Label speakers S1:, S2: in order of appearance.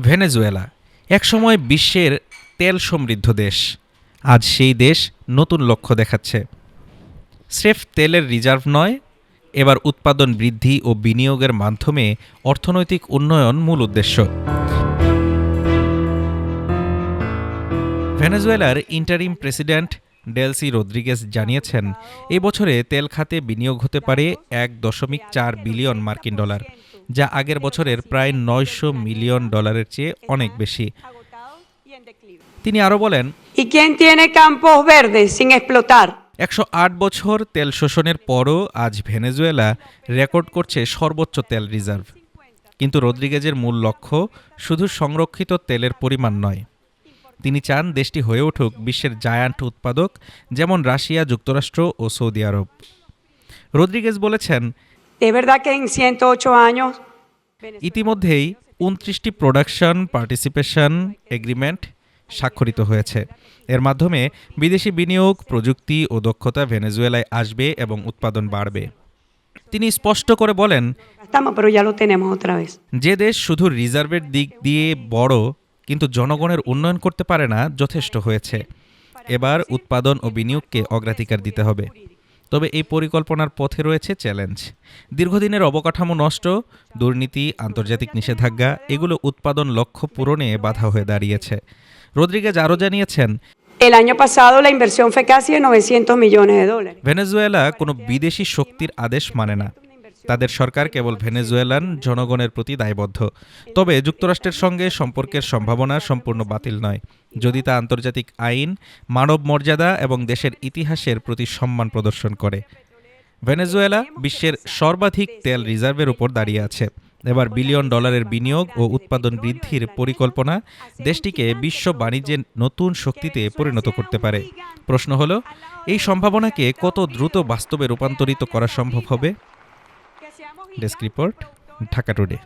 S1: Venezuela একসময় বিশ্বের তেল সমৃদ্ধ দেশ। আজ সেই দেশ নতুন লক্ষ্য দেখাচ্ছে। স্রেফ তেলের রিজার্ভ নয়, এবার উৎপাদন বৃদ্ধি ও বিনিয়োগের মাধ্যমে অর্থনৈতিক উন্নয়ন মূল উদ্দেশ্য। ভেনেজুয়েলার ইন্টারিম প্রেসিডেন্ট ডেলসি রদ্রিগেজ জানিয়েছেন, এই বছরে তেল খাতে বিনিয়োগ হতে পারে 1.4 বিলিয়ন মার্কিন ডলার, যা আগের বছরের প্রায় 900 মিলিয়ন ডলারের চেয়ে অনেক বেশি। তিনি আরও বলেন, 108 বছর তেল শোষণের পরও আজ ভেনেজুয়েলা রেকর্ড করছে সর্বোচ্চ তেল রিজার্ভ। কিন্তু রদ্রিগেজের মূল লক্ষ্য শুধু সংরক্ষিত তেলের পরিমাণ নয়। তিনি চান দেশটি হয়ে উঠুক বিশ্বের জায়ান্ট উৎপাদক, যেমন রাশিয়া, যুক্তরাষ্ট্র ও সৌদি আরব। রদ্রিগেজ বলেছেন, ইতিমধ্যেই 29টি প্রোডাকশন পার্টিসিপেশন এগ্রিমেন্ট স্বাক্ষরিত হয়েছে। এর মাধ্যমে বিদেশি বিনিয়োগ, প্রযুক্তি ও দক্ষতা ভেনেজুয়েলায় আসবে এবং উৎপাদন বাড়বে। তিনি স্পষ্ট করে বলেন, যে দেশ শুধু রিজার্ভের দিক দিয়ে বড় কিন্তু জনগণের উন্নয়ন করতে পারে না, যথেষ্ট হয়েছে। এবার উৎপাদন ও বিনিয়োগকে অগ্রাধিকার দিতে হবে। তবে এই পরিকল্পনার পথে রয়েছে চ্যালেঞ্জ। দীর্ঘদিনের অবকাঠামো নষ্ট, দুর্নীতি, আন্তর্জাতিক নিষেধাজ্ঞা এগুলো উৎপাদন লক্ষ্য পূরণে বাধা হয়ে দাঁড়িয়েছে। রদ্রিগেজ আরও জানিয়েছেন, ভেনেজুয়েলা কোনো বিদেশি শক্তির আদেশ মানে না। তাদের সরকার কেবল ভেনেজুয়েলান জনগণের প্রতি দায়বদ্ধ। তবে যুক্তরাষ্ট্রের সঙ্গে সম্পর্কের সম্ভাবনা সম্পূর্ণ বাতিল নয়, যদি তা আন্তর্জাতিক আইন, মানব মর্যাদা এবং দেশের ইতিহাসের প্রতি সম্মান প্রদর্শন করে। ভেনেজুয়েলা বিশ্বের সর্বাধিক তেল রিজার্ভের উপর দাঁড়িয়ে আছে। এবার বিলিয়ন ডলারের বিনিয়োগ ও উৎপাদন বৃদ্ধির পরিকল্পনা দেশটিকে বিশ্ব বাণিজ্যের নতুন শক্তিতে পরিণত করতে পারে। প্রশ্ন হলো, এই সম্ভাবনাকে কত দ্রুত বাস্তবে রূপান্তরিত করা সম্ভব হবে? Desk report, Dhaka today.